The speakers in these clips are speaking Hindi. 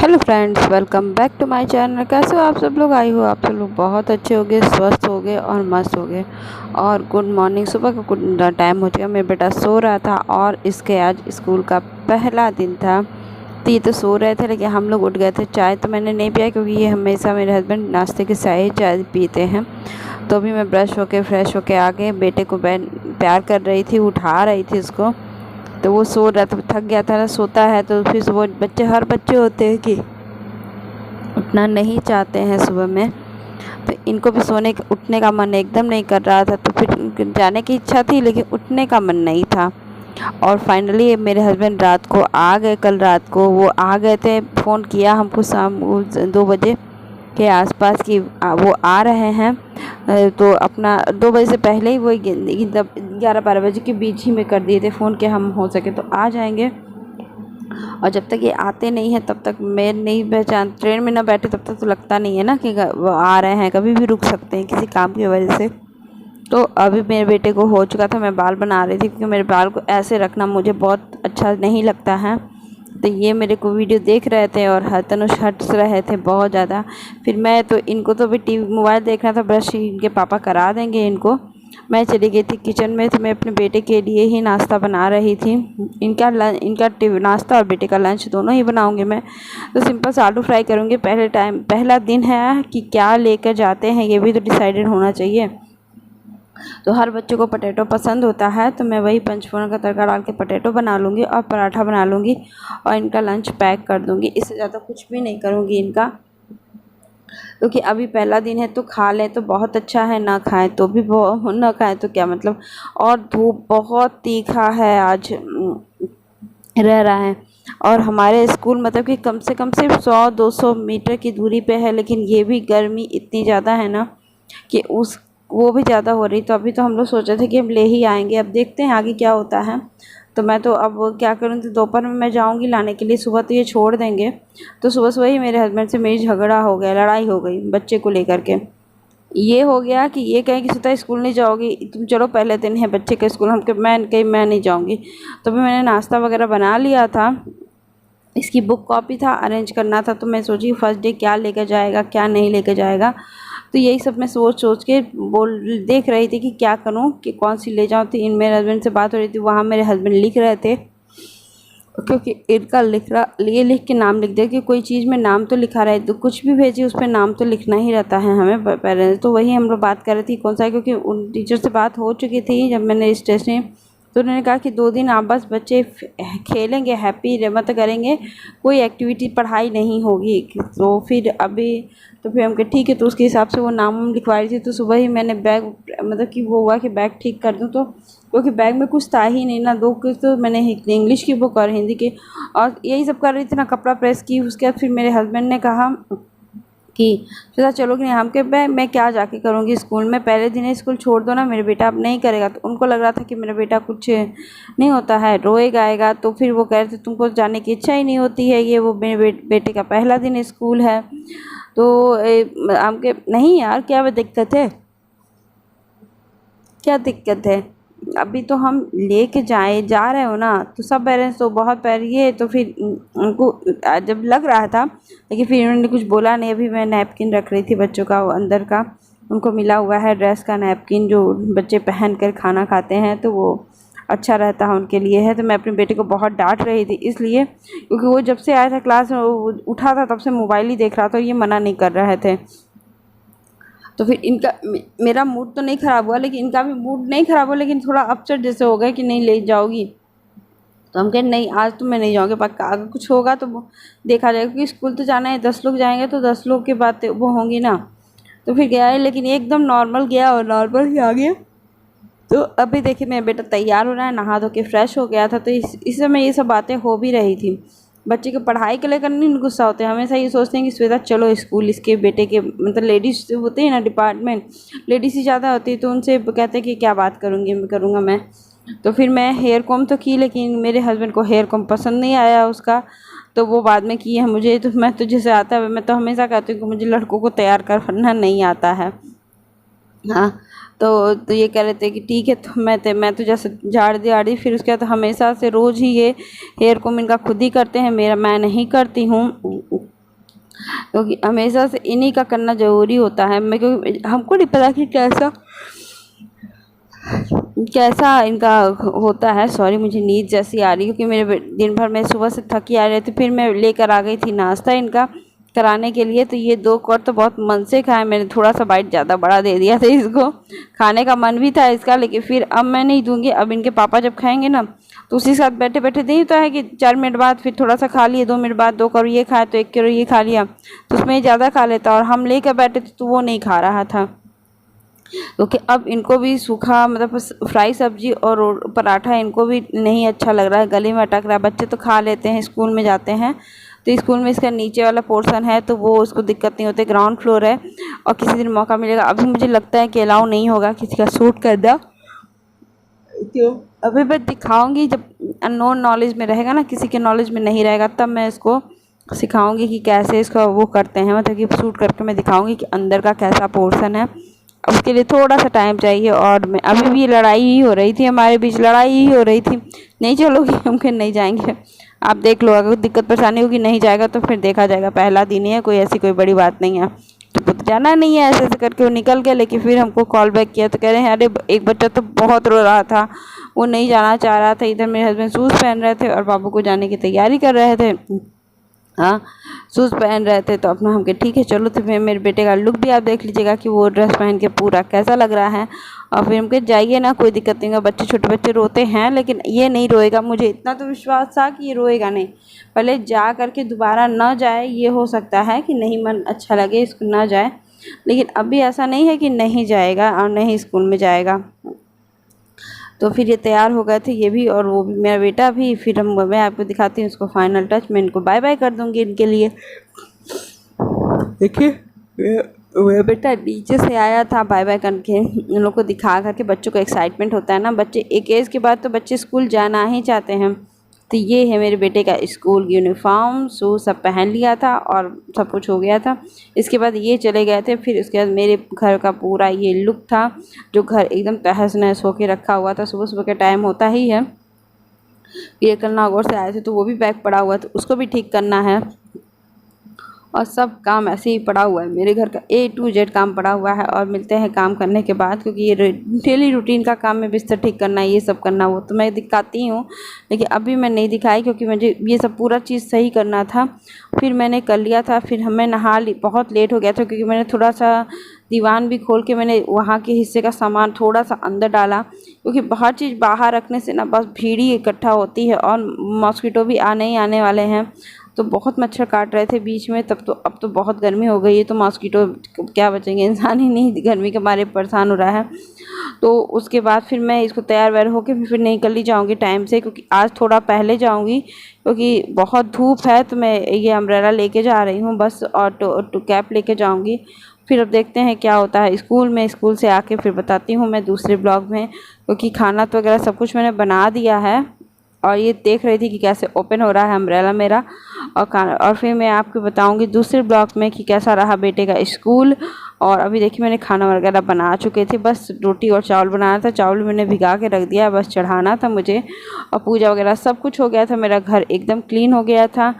Hello friends, welcome back to my channel. कैसे हो आप सब लोग? आई हो आप सब लोग बहुत अच्छे हो गए, स्वस्थ हो गए और मस्त हो गए। और गुड मॉर्निंग, सुबह का गुड टाइम हो गया। मेरा बेटा सो रहा था और इसके आज स्कूल का पहला दिन था, तो ये तो सो रहे थे लेकिन हम लोग उठ गए थे। चाय तो मैंने नहीं पिया क्योंकि ये हमेशा मेरे हस्बैंड नाश्ते के साथ चाय पीते हैं। तो अभी मैं ब्रश होके फ्रेश होके आ गए, बेटे को प्यार कर रही थी, उठा रही थी उसको। तो वो सो रहा था, थक गया था ना, सोता है तो फिर सुबह बच्चे हर बच्चे होते हैं कि उठना नहीं चाहते हैं सुबह में। तो इनको भी उठने का मन एकदम नहीं कर रहा था, तो फिर जाने की इच्छा थी लेकिन उठने का मन नहीं था। और फाइनली मेरे हस्बैंड रात को आ गए, कल रात को वो आ गए थे। फ़ोन किया हमको शाम 2 बजे के आसपास कि वो आ रहे हैं। तो अपना 2 बजे से पहले ही वो 11-12 बजे के बीच ही में कर दिए थे फ़ोन कि हम हो सके तो आ जाएंगे। और जब तक ये आते नहीं हैं तब तक मैं नहीं पहचान, ट्रेन में ना बैठे तब तक तो लगता नहीं है ना कि वो आ रहे हैं, कभी भी रुक सकते हैं किसी काम की वजह से। तो अभी मेरे बेटे को हो चुका था, मैं बाल बना रही थी क्योंकि मेरे बाल को ऐसे रखना मुझे बहुत अच्छा नहीं लगता है। तो ये मेरे को वीडियो देख रहे थे और हतनुश हंस रहे थे बहुत ज़्यादा। फिर मैं तो इनको तो अभी टीवी मोबाइल देखना था, ब्रश इनके पापा करा देंगे इनको। मैं चली गई थी किचन में, तो मैं अपने बेटे के लिए ही नाश्ता बना रही थी। इनका नाश्ता और बेटे का लंच दोनों ही बनाऊंगी मैं। तो सिंपल सा आलू फ्राई करूँगी। पहला दिन है कि क्या लेकर जाते हैं ये भी तो डिसाइडेड होना चाहिए। तो हर बच्चे को पोटैटो पसंद होता है, तो मैं वही पंचफोरन का तड़का डाल के पोटैटो बना लूँगी और पराठा बना लूँगी और इनका लंच पैक कर दूँगी। इससे ज़्यादा कुछ भी नहीं करूँगी इनका, क्योंकि अभी पहला दिन है। तो खा लें तो बहुत अच्छा है, ना खाएं तो भी ना खाएं तो क्या मतलब। और धूप बहुत तीखा है आज रह रहा है। और हमारे स्कूल मतलब कि कम से कम सिर्फ 100-200 मीटर की दूरी पे है, लेकिन ये भी गर्मी इतनी ज़्यादा है ना कि वो भी ज़्यादा हो रही। तो अभी तो हम लोग सोचे थे कि हम ले ही आएंगे, अब देखते हैं आगे क्या होता है। तो मैं तो अब क्या करूँ, तो दोपहर में मैं जाऊँगी लाने के लिए, सुबह तो ये छोड़ देंगे। तो सुबह सुबह ही मेरे हस्बैंड से मेरी झगड़ा हो गया, लड़ाई हो गई बच्चे को लेकर के। ये हो गया कि ये कहें कि सीता स्कूल नहीं जाओगी तुम, चलो पहले दिन है बच्चे के स्कूल, मैं नहीं जाऊँगी। तो भी मैंने नाश्ता वगैरह बना लिया था, इसकी बुक कॉपी था, अरेंज करना था। तो मैं सोची फर्स्ट डे क्या लेकर जाएगा क्या नहीं लेकर जाएगा। तो यही सब मैं सोच के देख रही थी कि क्या करूं, कि कौन सी ले जाऊं। तो मेरे हस्बैंड से बात हो रही थी, वहाँ मेरे हस्बैंड लिख रहे थे, क्योंकि इनका लिख के नाम लिख दे कि कोई चीज़ में नाम तो लिखा रहे, तो कुछ भी भेजिए उस पर नाम तो लिखना ही रहता है हमें पेरेंट्स। तो वही हम लोग बात कर रहे थे कौन सा है, क्योंकि उन टीचर से बात हो चुकी थी जब मैंने स्टेशनरी। तो उन्होंने कहा कि 2 दिन आप बस बच्चे खेलेंगे, हैप्पी मत करेंगे, कोई एक्टिविटी पढ़ाई नहीं होगी। तो फिर हम कहे ठीक है। तो उसके हिसाब से वो नाम लिखवा रही थी। तो सुबह ही मैंने बैग मतलब कि वो हुआ कि बैग ठीक कर दूँ, तो क्योंकि बैग में कुछ था ही नहीं ना, 2 कुछ तो मैंने इंग्लिश की बुक और हिंदी की और यही सब कर रही थी ना, कपड़ा प्रेस की। उसके बाद फिर मेरे हस्बैंड ने कहा कि पता चलोगे नहीं, हम के मैं क्या जाके करूँगी स्कूल में, पहले दिन स्कूल छोड़ दो ना, मेरे बेटा अब नहीं करेगा। तो उनको लग रहा था कि मेरा बेटा कुछ नहीं होता है, रोएगा आएगा। तो फिर वो कह रहे थे तुमको जाने की इच्छा ही नहीं होती है, ये वो मेरे बेटे का पहला दिन स्कूल है। तो हम के नहीं यार, क्या दिक्कत है, क्या दिक्कत है, अभी तो हम लेके जा रहे हो ना। तो सब पेरेंट्स तो बहुत ये तो फिर उनको जब लग रहा था, लेकिन फिर उन्होंने कुछ बोला नहीं। अभी मैं नैपकिन रख रही थी बच्चों का, वो अंदर का उनको मिला हुआ है ड्रेस का नैपकिन, जो बच्चे पहन कर खाना खाते हैं तो वो अच्छा रहता है उनके लिए है। तो मैं अपने बेटे को बहुत डांट रही थी इसलिए, क्योंकि वो जब से आया था क्लास में, वो उठा था तब से मोबाइल ही देख रहा था, ये मना नहीं कर रहे थे। तो फिर इनका मेरा मूड तो नहीं ख़राब हुआ, लेकिन इनका भी मूड नहीं ख़राब हुआ, लेकिन थोड़ा अपसेट जैसे हो गया कि नहीं ले जाओगी। तो हम कहे नहीं आज तो मैं नहीं जाऊँगी, पक्का अगर कुछ होगा तो देखा जाएगा, क्योंकि स्कूल तो जाना है, 10 लोग जाएंगे तो 10 लोग की बातें वो होंगी ना। तो फिर गया है, लेकिन एकदम नॉर्मल गया और नॉर्मल ही आ गया। तो अभी देखिए मेरा बेटा तैयार हो रहा है, नहा धो के फ्रेश हो गया था। तो इस समय ये सब बातें हो भी रही थी। बच्चे की पढ़ाई के लेकर नहीं गुस्सा होते हैं, हमेशा ये सोचते हैं कि श्वेता चलो स्कूल, इसके बेटे के मतलब लेडीज़ होते हैं ना डिपार्टमेंट, लेडीज़ ही ज़्यादा होती है। तो उनसे कहते हैं कि क्या बात करूँगा मैं। तो फिर मैं हेयर कॉम तो की, लेकिन मेरे हस्बैंड को हेयर कॉम पसंद नहीं आया उसका। तो वो बाद में की है, मुझे तो मैं तो जैसे आता है, मैं तो हमेशा कहती हूँ कि मुझे लड़कों को तैयार करना नहीं आता है। हाँ, तो ये कह रहे थे कि ठीक है। तो मैं तो जैसे झाड़ दिहाड़ी, फिर उसके बाद हमेशा से रोज़ ही ये हेयर कॉम इनका खुद ही करते हैं, मैं नहीं करती हूँ। क्योंकि हमेशा से इन्हीं का करना ज़रूरी होता है। मैं क्योंकि हमको नहीं पता कि कैसा कैसा इनका होता है। सॉरी, मुझे नींद जैसी आ रही है क्योंकि मेरे दिन भर मैं सुबह से थकी आ रही थी। फिर मैं लेकर आ गई थी नाश्ता इनका कराने के लिए। तो ये 2 कौर तो बहुत मन से खाए। मैंने थोड़ा सा बाइट ज़्यादा बड़ा दे दिया था इसको। खाने का मन भी था इसका, लेकिन फिर अब मैं नहीं दूंगी। अब इनके पापा जब खाएंगे ना तो उसी के साथ बैठे बैठे नहीं होता है कि 4 मिनट बाद फिर थोड़ा सा खा लिए, 2 मिनट बाद 2 कौर ये खाए तो 1 कौर ये खा लिया, तो उसमें ज़्यादा खा लेता। और हम लेकर बैठे थे तो वो नहीं खा रहा था, क्योंकि अब इनको भी सूखा मतलब फ्राई सब्जी और पराठा इनको भी नहीं अच्छा लग रहा है, गले में अटक रहा है। बच्चे तो खा लेते हैं, स्कूल में जाते हैं तो स्कूल में इसका नीचे वाला पोर्शन है तो वो उसको दिक्कत नहीं होती, ग्राउंड फ्लोर है। और किसी दिन मौका मिलेगा, अभी मुझे लगता है कि अलाउ नहीं होगा किसी का सूट करना। क्यों? अभी मैं दिखाऊंगी जब अननोन नॉलेज में रहेगा ना, किसी के नॉलेज में नहीं रहेगा, तब मैं इसको सिखाऊंगी कि कैसे इसका वो करते हैं। मतलब कि सूट करके मैं दिखाऊंगी कि अंदर का कैसा पोर्शन है। उसके लिए थोड़ा सा टाइम चाहिए। और मैं अभी भी लड़ाई ही हो रही थी, हमारे बीच लड़ाई ही हो रही थी। नहीं चलोगी? हम कहे नहीं जाएंगे, आप देख लो, अगर दिक्कत परेशानी होगी नहीं जाएगा तो फिर देखा जाएगा, पहला दिन ही है, कोई ऐसी कोई बड़ी बात नहीं है। तो जाना नहीं है, ऐसे ऐसे करके वो निकल गया। लेकिन फिर हमको कॉल बैक किया तो कह रहे हैं अरे एक बच्चा तो बहुत रो रहा था, वो नहीं जाना चाह रहा था। इधर मेरे हस्बैंड शूज़ पहन रहे थे और बाबू को जाने की तैयारी कर रहे थे। हाँ, शूज़ पहन रहे थे तो अपना हम कहे ठीक है चलो। तो फिर मेरे बेटे का लुक भी आप देख लीजिएगा कि वो ड्रेस पहन के पूरा कैसा लग रहा है। और फिर हम कहे जाइए ना, कोई दिक्कत नहीं है। बच्चे छोटे बच्चे रोते हैं लेकिन ये नहीं रोएगा, मुझे इतना तो विश्वास था कि ये रोएगा नहीं। पहले जा करके दोबारा न जाए, ये हो सकता है कि नहीं मन अच्छा लगे इसको न जाए, लेकिन अभी ऐसा नहीं है कि नहीं जाएगा और नहीं स्कूल में जाएगा। तो फिर ये तैयार हो गए थे ये भी और वो भी, मेरा बेटा भी। फिर मैं आपको दिखाती हूँ उसको फाइनल टच। मैं इनको बाय बाय कर दूँगी इनके लिए। देखिए मेरा बेटा नीचे से आया था बाय बाय करके, इन लोग को दिखा करके। बच्चों को एक्साइटमेंट होता है ना, बच्चे एक एज के बाद तो बच्चे स्कूल जाना ही चाहते हैं। तो ये है मेरे बेटे का स्कूल यूनिफॉर्म, शूज़ सब पहन लिया था और सब कुछ हो गया था। इसके बाद ये चले गए थे। फिर उसके बाद मेरे घर का पूरा ये लुक था, जो घर एकदम तहस नहस होके रखा हुआ था। सुबह सुबह का टाइम होता ही है। ये कल नागौर से आए थे तो वो भी बैग पड़ा हुआ था, उसको भी ठीक करना है। और सब काम ऐसे ही पड़ा हुआ है, मेरे घर का A to Z काम पड़ा हुआ है। और मिलते हैं काम करने के बाद, क्योंकि ये डेली रूटीन का काम है, बिस्तर ठीक करना, ये सब करना, वो तो मैं दिखाती हूँ। लेकिन अभी मैं नहीं दिखाई क्योंकि मुझे ये सब पूरा चीज़ सही करना था। फिर मैंने कर लिया था। फिर हमें नहा ली, बहुत लेट हो गया था क्योंकि मैंने थोड़ा सा दीवान भी खोल के मैंने वहाँ के हिस्से का सामान थोड़ा सा अंदर डाला, क्योंकि हर चीज़ बाहर रखने से ना बस भीड़ ही इकट्ठा होती है और मॉस्किटो भी आने ही आने वाले हैं। तो बहुत मच्छर काट रहे थे बीच में। तब तो अब तो बहुत गर्मी हो गई है तो मॉस्किटो क्या बचेंगे, इंसान ही नहीं गर्मी के मारे परेशान हो रहा है। तो उसके बाद फिर मैं इसको तैयार वैयार होकर फिर निकल ही जाऊँगी टाइम से, क्योंकि आज थोड़ा पहले जाऊँगी क्योंकि बहुत धूप है। तो मैं ये अम्ब्रेला लेके जा रही हूँ बस, और कैप लेके जाऊँगी। फिर अब देखते हैं क्या होता है स्कूल में। स्कूल से आके फिर बताती हूँ मैं दूसरे ब्लॉग में, क्योंकि खाना तो वगैरह सब कुछ मैंने बना दिया है। और ये देख रही थी कि कैसे ओपन हो रहा है अम्ब्रेला मेरा। और फिर मैं आपको बताऊंगी दूसरे ब्लॉग में कि कैसा रहा बेटे का स्कूल। और अभी देखिए मैंने खाना वगैरह बना चुके थे, बस रोटी और चावल बनाना था। चावल मैंने भिगा के रख दिया, बस चढ़ाना था मुझे। और पूजा वगैरह सब कुछ हो गया था, मेरा घर एकदम क्लीन हो गया था।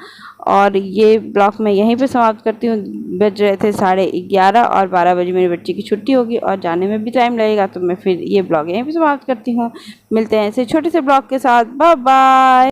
और ये ब्लॉग मैं यहीं पे समाप्त करती हूँ। बज रहे थे 11:30 और 12 बजे मेरे बच्चे की छुट्टी होगी और जाने में भी टाइम लगेगा। तो मैं फिर ये ब्लॉग यहीं पे समाप्त करती हूँ। मिलते हैं ऐसे छोटे से ब्लॉग के साथ। Bye bye.